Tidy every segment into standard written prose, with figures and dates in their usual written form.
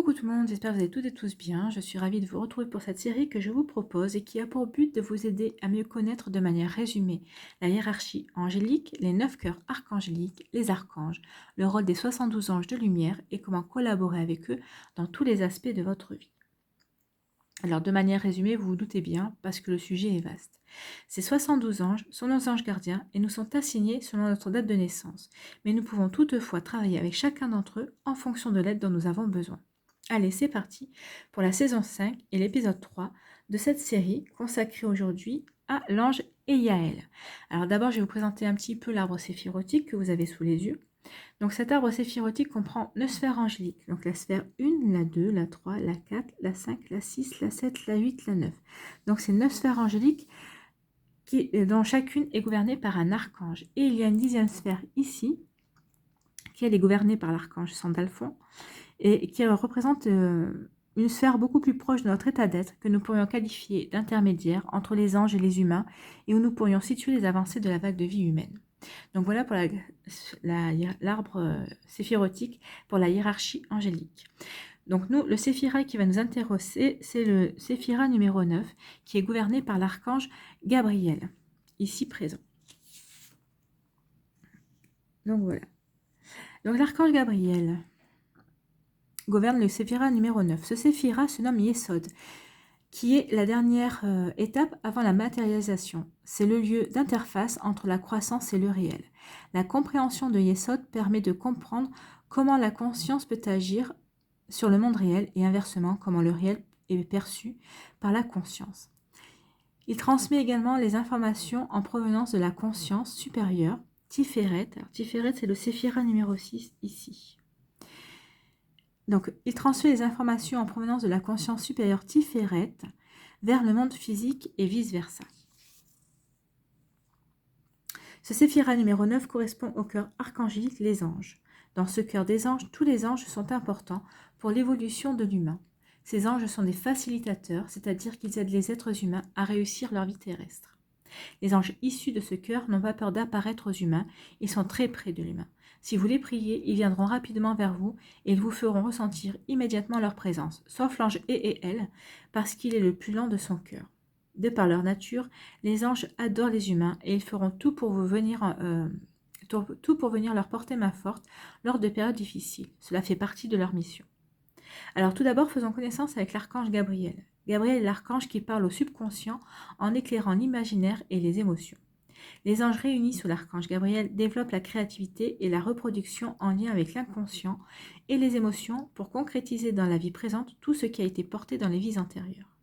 Coucou tout le monde, j'espère que vous allez toutes et tous bien. Je suis ravie de vous retrouver pour cette série que je vous propose et qui a pour but de vous aider à mieux connaître de manière résumée la hiérarchie angélique, les 9 cœurs archangéliques, les archanges, le rôle des 72 anges de lumière et comment collaborer avec eux dans tous les aspects de votre vie. Alors de manière résumée, vous vous doutez bien parce que le sujet est vaste. Ces 72 anges sont nos anges gardiens et nous sont assignés selon notre date de naissance, mais nous pouvons toutefois travailler avec chacun d'entre eux en fonction de l'aide dont nous avons besoin. Allez, c'est parti pour la saison 5 et l'épisode 3 de cette série consacrée aujourd'hui à l'ange Eyaël. Alors d'abord, je vais vous présenter un petit peu l'arbre séphirotique que vous avez sous les yeux. Donc cet arbre séphirotique comprend 9 sphères angéliques. Donc la sphère 1, la 2, la 3, la 4, la 5, la 6, la 7, la 8, la 9. Donc c'est 9 sphères angéliques dont chacune est gouvernée par un archange. Et il y a une 10e sphère ici, qui elle est gouvernée par l'archange Sandalphon, et qui représente une sphère beaucoup plus proche de notre état d'être que nous pourrions qualifier d'intermédiaire entre les anges et les humains et où nous pourrions situer les avancées de la vague de vie humaine. Donc voilà pour l'arbre séphirotique pour la hiérarchie angélique. Donc nous, le séphira qui va nous intéresser, c'est le séphira numéro 9 qui est gouverné par l'archange Gabriel, ici présent. Donc voilà. Donc l'archange Gabriel gouverne le séphira numéro 9. Ce séphira se nomme Yesod, qui est la dernière étape avant la matérialisation. C'est le lieu d'interface entre la croissance et le réel. La compréhension de Yesod permet de comprendre comment la conscience peut agir sur le monde réel et inversement comment le réel est perçu par la conscience. Il transmet également les informations en provenance de la conscience supérieure, Tiferet. Alors, Tiferet, c'est le séphira numéro 6 ici. Donc, il transmet les informations en provenance de la conscience supérieure Tiferet vers le monde physique et vice-versa. Ce séphira numéro 9 correspond au cœur archangélique, les anges. Dans ce cœur des anges, tous les anges sont importants pour l'évolution de l'humain. Ces anges sont des facilitateurs, c'est-à-dire qu'ils aident les êtres humains à réussir leur vie terrestre. Les anges issus de ce cœur n'ont pas peur d'apparaître aux humains, ils sont très près de l'humain. Si vous les priez, ils viendront rapidement vers vous et ils vous feront ressentir immédiatement leur présence, sauf l'ange Eéel, parce qu'il est le plus lent de son cœur. De par leur nature, les anges adorent les humains et ils feront tout pour venir leur porter main forte lors de périodes difficiles. Cela fait partie de leur mission. Alors tout d'abord, faisons connaissance avec l'archange Gabriel. Gabriel est l'archange qui parle au subconscient en éclairant l'imaginaire et les émotions. Les anges réunis sous l'archange Gabriel développent la créativité et la reproduction en lien avec l'inconscient et les émotions pour concrétiser dans la vie présente tout ce qui a été porté dans les vies antérieures.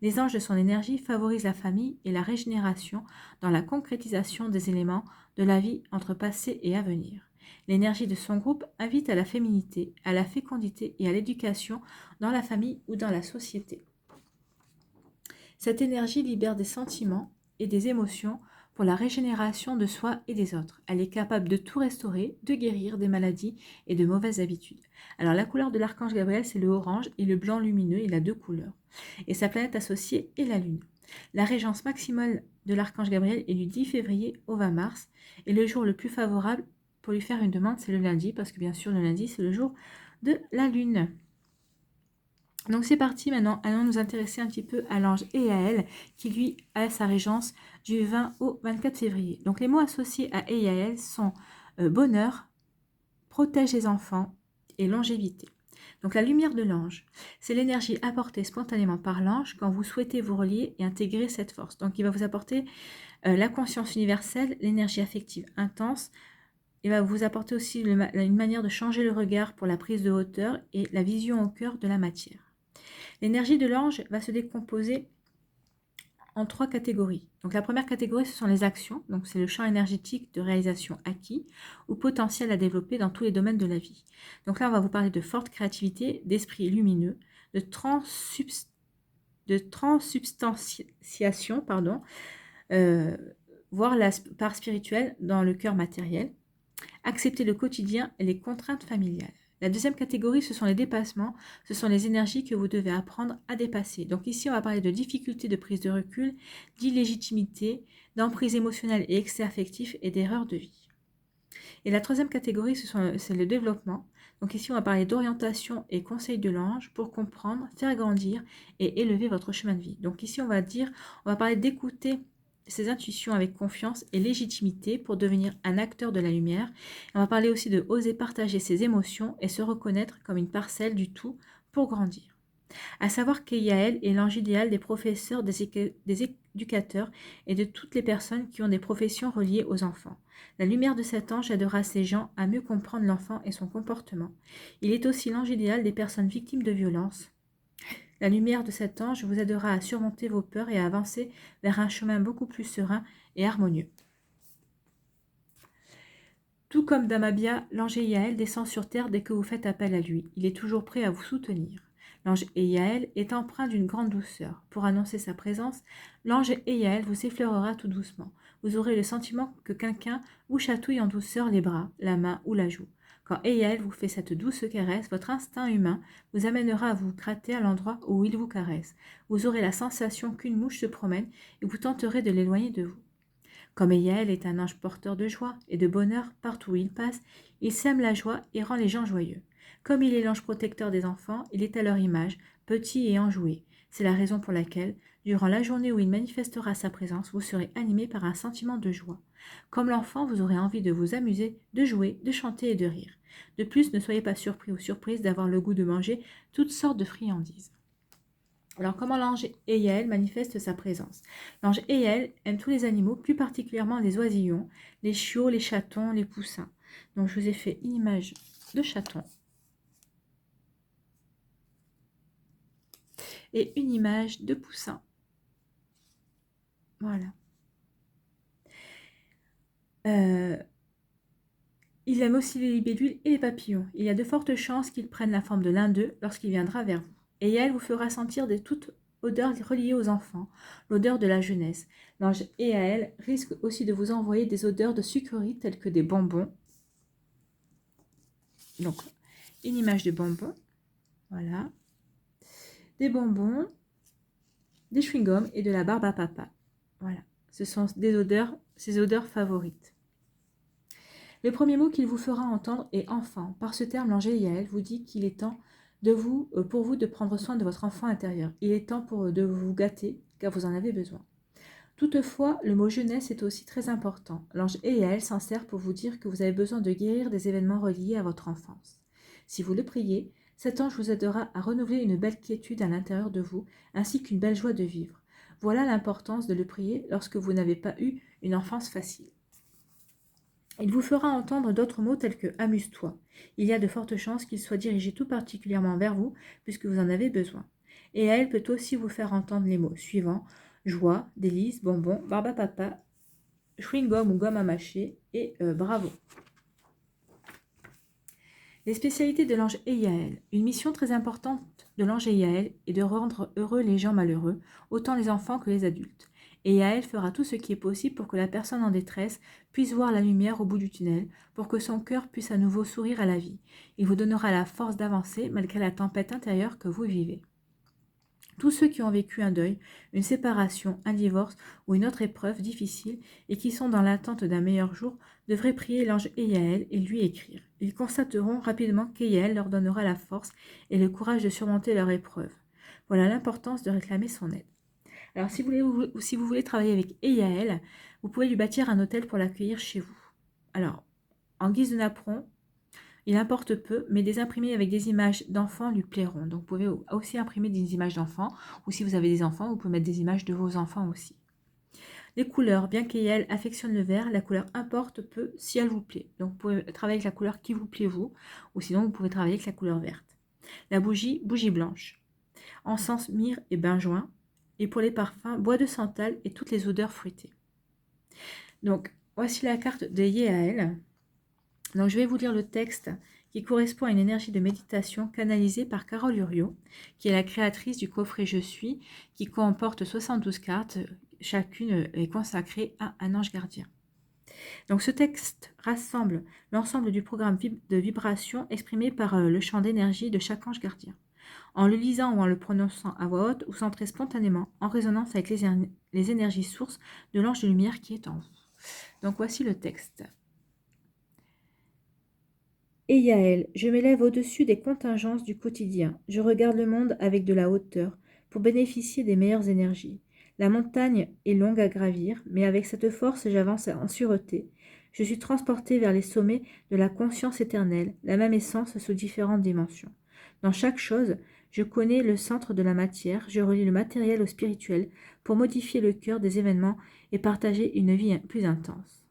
Les anges de son énergie favorisent la famille et la régénération dans la concrétisation des éléments de la vie entre passé et avenir. L'énergie de son groupe invite à la féminité, à la fécondité et à l'éducation dans la famille ou dans la société. Cette énergie libère des sentiments et des émotions pour la régénération de soi et des autres. Elle est capable de tout restaurer, de guérir des maladies et de mauvaises habitudes. Alors la couleur de l'archange Gabriel, c'est le orange et le blanc lumineux, il a 2 couleurs. Et sa planète associée est la Lune. La régence maximale de l'archange Gabriel est du 10 février au 20 mars. Et le jour le plus favorable pour lui faire une demande, c'est le lundi, parce que bien sûr le lundi, c'est le jour de la Lune. Donc c'est parti, maintenant allons nous intéresser un petit peu à l'ange Eyaël qui lui a sa régence du 20 au 24 février. Donc les mots associés à Eyaël sont bonheur, protège les enfants et longévité. Donc la lumière de l'ange, c'est l'énergie apportée spontanément par l'ange quand vous souhaitez vous relier et intégrer cette force. Donc il va vous apporter la conscience universelle, l'énergie affective intense. Il va vous apporter aussi une manière de changer le regard pour la prise de hauteur et la vision au cœur de la matière. L'énergie de l'ange va se décomposer en 3 catégories. Donc la première catégorie, ce sont les actions. Donc c'est le champ énergétique de réalisation acquis ou potentiel à développer dans tous les domaines de la vie. Donc là, on va vous parler de forte créativité, d'esprit lumineux, de transsubstantiation, voire la part spirituelle dans le cœur matériel. Accepter le quotidien et les contraintes familiales. La deuxième catégorie, ce sont les dépassements, ce sont les énergies que vous devez apprendre à dépasser. Donc ici, on va parler de difficultés de prise de recul, d'illégitimité, d'emprise émotionnelle et excès affectif et d'erreurs de vie. Et la troisième catégorie, c'est le développement. Donc ici, on va parler d'orientation et conseil de l'ange pour comprendre, faire grandir et élever votre chemin de vie. Donc ici, on va parler d'écouter ses intuitions avec confiance et légitimité pour devenir un acteur de la lumière. On va parler aussi de oser partager ses émotions et se reconnaître comme une parcelle du tout pour grandir. À savoir qu'Yael est l'ange idéal des professeurs, des éducateurs et de toutes les personnes qui ont des professions reliées aux enfants. La lumière de cet ange aidera ces gens à mieux comprendre l'enfant et son comportement. Il est aussi l'ange idéal des personnes victimes de violences. La lumière de cet ange vous aidera à surmonter vos peurs et à avancer vers un chemin beaucoup plus serein et harmonieux. Tout comme Damabia, l'ange Yael descend sur terre dès que vous faites appel à lui. Il est toujours prêt à vous soutenir. L'ange Yael est empreint d'une grande douceur. Pour annoncer sa présence, l'ange Yael vous effleurera tout doucement. Vous aurez le sentiment que quelqu'un vous chatouille en douceur les bras, la main ou la joue. Quand Yael vous fait cette douce caresse, votre instinct humain vous amènera à vous gratter à l'endroit où il vous caresse. Vous aurez la sensation qu'une mouche se promène et vous tenterez de l'éloigner de vous. Comme Yael est un ange porteur de joie et de bonheur partout où il passe, il sème la joie et rend les gens joyeux. Comme il est l'ange protecteur des enfants, il est à leur image, petit et enjoué. C'est la raison pour laquelle, durant la journée où il manifestera sa présence, vous serez animé par un sentiment de joie. Comme l'enfant, vous aurez envie de vous amuser, de jouer, de chanter et de rire. De plus, ne soyez pas surpris ou surprise d'avoir le goût de manger toutes sortes de friandises. Alors, comment l'ange Yael manifeste sa présence? L'ange Yael aime tous les animaux, plus particulièrement les oisillons, les chiots, les chatons, les poussins. Donc, je vous ai fait une image de chaton et une image de poussin. Voilà. Il aime aussi les libellules et les papillons. Il y a de fortes chances qu'il prenne la forme de l'un d'eux lorsqu'il viendra vers vous. Et Yael vous fera sentir de toutes odeurs reliées aux enfants, l'odeur de la jeunesse. L'ange Yael risque aussi de vous envoyer des odeurs de sucreries telles que des bonbons. Donc, une image de bonbons. Voilà. Des bonbons, des chewing-gums et de la barbe à papa. Voilà. Ce sont ses odeurs favorites. Le premier mot qu'il vous fera entendre est enfant. Par ce terme, l'ange Yael vous dit qu'il est temps pour vous de prendre soin de votre enfant intérieur. Il est temps de vous gâter, car vous en avez besoin. Toutefois, le mot jeunesse est aussi très important. L'ange Yael s'en sert pour vous dire que vous avez besoin de guérir des événements reliés à votre enfance. Si vous le priez, cet ange vous aidera à renouveler une belle quiétude à l'intérieur de vous, ainsi qu'une belle joie de vivre. Voilà l'importance de le prier lorsque vous n'avez pas eu une enfance facile. Il vous fera entendre d'autres mots tels que « amuse-toi ». Il y a de fortes chances qu'il soit dirigé tout particulièrement vers vous, puisque vous en avez besoin. Et elle peut aussi vous faire entendre les mots suivants « joie »,« délice »,« bonbon »,« barbe à papa »,« chewing-gum » ou « gomme à mâcher » et « bravo ». Les spécialités de l'ange Yael. Une mission très importante de l'ange Yael est de rendre heureux les gens malheureux, autant les enfants que les adultes. Et Yael fera tout ce qui est possible pour que la personne en détresse puisse voir la lumière au bout du tunnel, pour que son cœur puisse à nouveau sourire à la vie. Il vous donnera la force d'avancer malgré la tempête intérieure que vous vivez. Tous ceux qui ont vécu un deuil, une séparation, un divorce ou une autre épreuve difficile et qui sont dans l'attente d'un meilleur jour devraient prier l'ange Yael et lui écrire. Ils constateront rapidement qu'Yael leur donnera la force et le courage de surmonter leur épreuve. Voilà l'importance de réclamer son aide. Alors, si vous voulez travailler avec Yael, vous pouvez lui bâtir un hôtel pour l'accueillir chez vous. Alors, en guise de napperon, il importe peu, mais des imprimés avec des images d'enfants lui plairont. Donc, vous pouvez aussi imprimer des images d'enfants, ou si vous avez des enfants, vous pouvez mettre des images de vos enfants aussi. Les couleurs, bien qu'Yael affectionne le vert, la couleur importe peu si elle vous plaît. Donc, vous pouvez travailler avec la couleur qui vous plaît vous, ou sinon, vous pouvez travailler avec la couleur verte. La bougie blanche. Encens, myrrhe et benjoin. Et pour les parfums, bois de santal et toutes les odeurs fruitées. Donc, voici la carte de Yael. Donc, je vais vous lire le texte qui correspond à une énergie de méditation canalisée par Carole Uriot, qui est la créatrice du coffret Je suis, qui comporte 72 cartes. Chacune est consacrée à un ange gardien. Donc, ce texte rassemble l'ensemble du programme de vibration exprimé par le champ d'énergie de chaque ange gardien. En le lisant ou en le prononçant à voix haute, vous entrez spontanément en résonance avec les énergies sources de l'ange de lumière qui est en vous. Donc voici le texte. Et Yaël, je m'élève au-dessus des contingences du quotidien. Je regarde le monde avec de la hauteur pour bénéficier des meilleures énergies. La montagne est longue à gravir, mais avec cette force, j'avance en sûreté. Je suis transporté vers les sommets de la conscience éternelle, la même essence sous différentes dimensions. Dans chaque chose, je connais le centre de la matière, je relie le matériel au spirituel pour modifier le cœur des événements et partager une vie plus intense.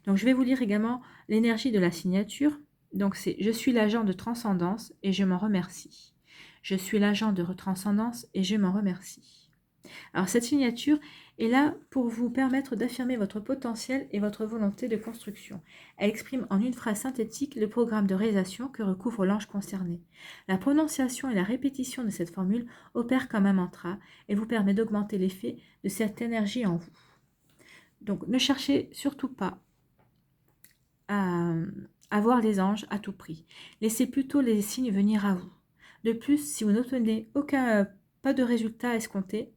Donc je vais vous lire également l'énergie de la signature. Donc c'est je suis l'agent de transcendance et je m'en remercie. Je suis l'agent de retranscendance et je m'en remercie. Alors cette signature est là pour vous permettre d'affirmer votre potentiel et votre volonté de construction. Elle exprime en une phrase synthétique le programme de réalisation que recouvre l'ange concerné. La prononciation et la répétition de cette formule opèrent comme un mantra et vous permet d'augmenter l'effet de cette énergie en vous. Donc ne cherchez surtout pas à voir les anges à tout prix. Laissez plutôt les signes venir à vous. De plus, si vous n'obtenez pas de résultat escompté,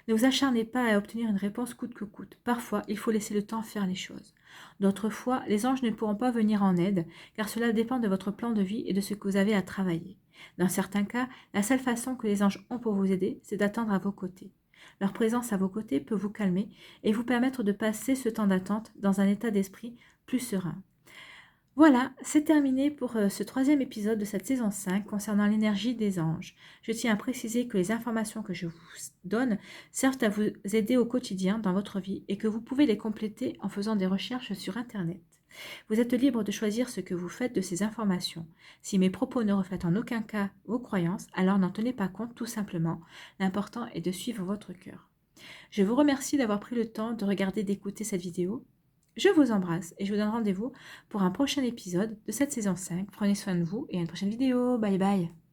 ne vous acharnez pas à obtenir une réponse coûte que coûte. Parfois, il faut laisser le temps faire les choses. D'autres fois, les anges ne pourront pas venir en aide, car cela dépend de votre plan de vie et de ce que vous avez à travailler. Dans certains cas, la seule façon que les anges ont pour vous aider, c'est d'attendre à vos côtés. Leur présence à vos côtés peut vous calmer et vous permettre de passer ce temps d'attente dans un état d'esprit plus serein. Voilà, c'est terminé pour ce troisième épisode de cette saison 5 concernant l'énergie des anges. Je tiens à préciser que les informations que je vous donne servent à vous aider au quotidien dans votre vie et que vous pouvez les compléter en faisant des recherches sur Internet. Vous êtes libre de choisir ce que vous faites de ces informations. Si mes propos ne reflètent en aucun cas vos croyances, alors n'en tenez pas compte tout simplement. L'important est de suivre votre cœur. Je vous remercie d'avoir pris le temps de regarder et d'écouter cette vidéo. Je vous embrasse et je vous donne rendez-vous pour un prochain épisode de cette saison 5. Prenez soin de vous et à une prochaine vidéo. Bye bye.